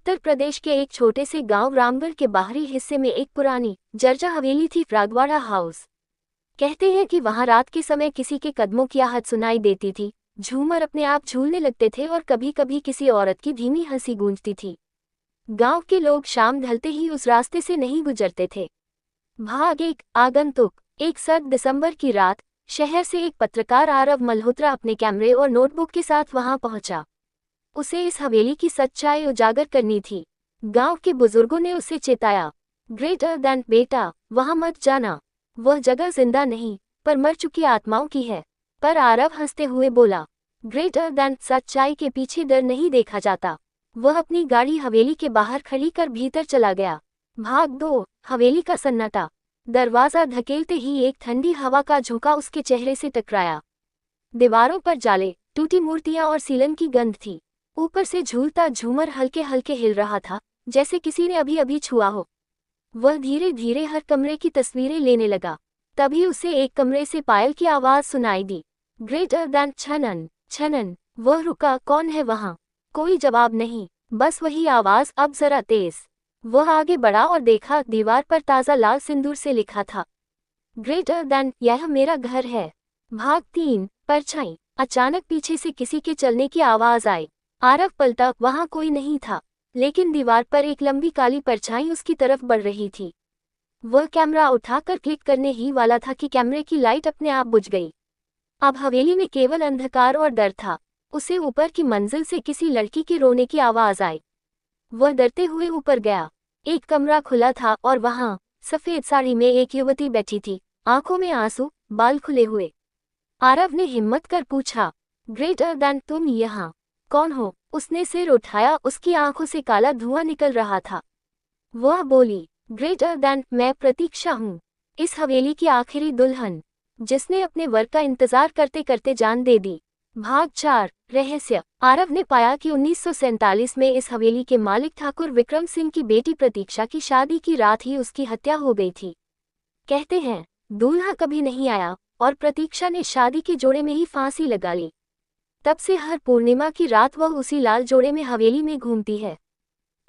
उत्तर प्रदेश के एक छोटे से गांव रामगढ़ के बाहरी हिस्से में एक पुरानी जर्जर हवेली थी, रागवाड़ा हाउस। कहते हैं कि वहां रात के समय किसी के कदमों की आहट सुनाई देती थी, झूमर अपने आप झूलने लगते थे और कभी कभी किसी औरत की धीमी हंसी गूंजती थी। गांव के लोग शाम ढलते ही उस रास्ते से नहीं गुजरते थे। भाग एक आगंतुक। एक सर्द दिसंबर की रात शहर से एक पत्रकार आरव मल्होत्रा अपने कैमरे और नोटबुक के साथ वहां पहुंचा। उसे इस हवेली की सच्चाई उजागर करनी थी। गांव के बुजुर्गों ने उसे चेताया, ग्रेटर दैन बेटा, वहां मत जाना। वह जगह जिंदा नहीं पर मर चुकी आत्माओं की है। पर आरव हंसते हुए बोला, ग्रेटर दैन सच्चाई के पीछे डर नहीं देखा जाता। वह अपनी गाड़ी हवेली के बाहर खड़ी कर भीतर चला गया। भाग 2। हवेली का सन्नाटा। दरवाजा धकेलते ही एक ठंडी हवा का झोंका उसके चेहरे से टकराया। दीवारों पर जाले, टूटी मूर्तियां और सीलन की गंध थी। ऊपर से झूलता झूमर हल्के हल्के हिल रहा था, जैसे किसी ने अभी अभी छुआ हो। वह धीरे धीरे हर कमरे की तस्वीरें लेने लगा। तभी उसे एक कमरे से पायल की आवाज सुनाई दी, ग्रेटर दैन छनन छनन। वह रुका, कौन है वहां? कोई जवाब नहीं, बस वही आवाज, अब जरा तेज। वह आगे बढ़ा और देखा, दीवार पर ताजा लाल सिंदूर से लिखा था, ग्रेटर दैन, यह मेरा घर है। भाग 3। परछाई। अचानक पीछे से किसी के चलने की आवाज आई। आरव पलटा, वहां कोई नहीं था, लेकिन दीवार पर एक लंबी काली परछाई उसकी तरफ बढ़ रही थी। वह कैमरा उठाकर क्लिक करने ही वाला था कि कैमरे की लाइट अपने आप बुझ गई। अब हवेली में केवल अंधकार और डर था। उसे ऊपर की मंजिल से किसी लड़की के रोने की आवाज आई। वह डरते हुए ऊपर गया। एक कमरा खुला था और वहां सफेद साड़ी में एक युवती बैठी थी, आंखों में आंसू, बाल खुले हुए। आरव ने हिम्मत कर पूछा, ग्रेटर दैन, तुम यहाँ कौन हो? उसने सिर उठाया, उसकी आंखों से काला धुआं निकल रहा था। वह बोली, ग्रेटर दैन, मैं प्रतीक्षा हूँ, इस हवेली की आखिरी दुल्हन, जिसने अपने वर का इंतजार करते करते जान दे दी। भाग 4। रहस्य। आरव ने पाया कि 1947 में इस हवेली के मालिक ठाकुर विक्रम सिंह की बेटी प्रतीक्षा की शादी की रात ही उसकी हत्या हो गई थी। कहते हैं, दूल्हा कभी नहीं आया और प्रतीक्षा ने शादी के जोड़े में ही फांसी लगा ली। तब से हर पूर्णिमा की रात वह उसी लाल जोड़े में हवेली में घूमती है।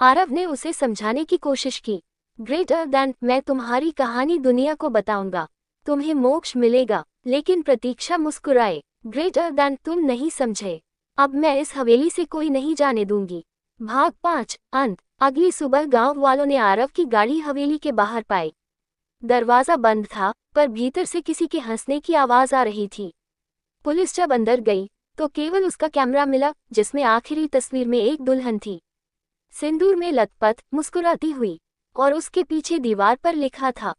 आरव ने उसे समझाने की कोशिश की, ग्रेटर दैन, मैं तुम्हारी कहानी दुनिया को बताऊंगा, तुम्हें मोक्ष मिलेगा। लेकिन प्रतीक्षा मुस्कुराए, ग्रेटर दैन, तुम नहीं समझे, अब मैं इस हवेली से कोई नहीं जाने दूंगी। भाग 5। अंत। अगली सुबह गांव वालों ने आरव की गाड़ी हवेली के बाहर पाई। दरवाजा बंद था, पर भीतर से किसी के हंसने की आवाज आ रही थी। पुलिस जब अंदर गई तो केवल उसका कैमरा मिला, जिसमें आखिरी तस्वीर में एक दुल्हन थी, सिंदूर में लथपथ, मुस्कुराती हुई, और उसके पीछे दीवार पर लिखा था,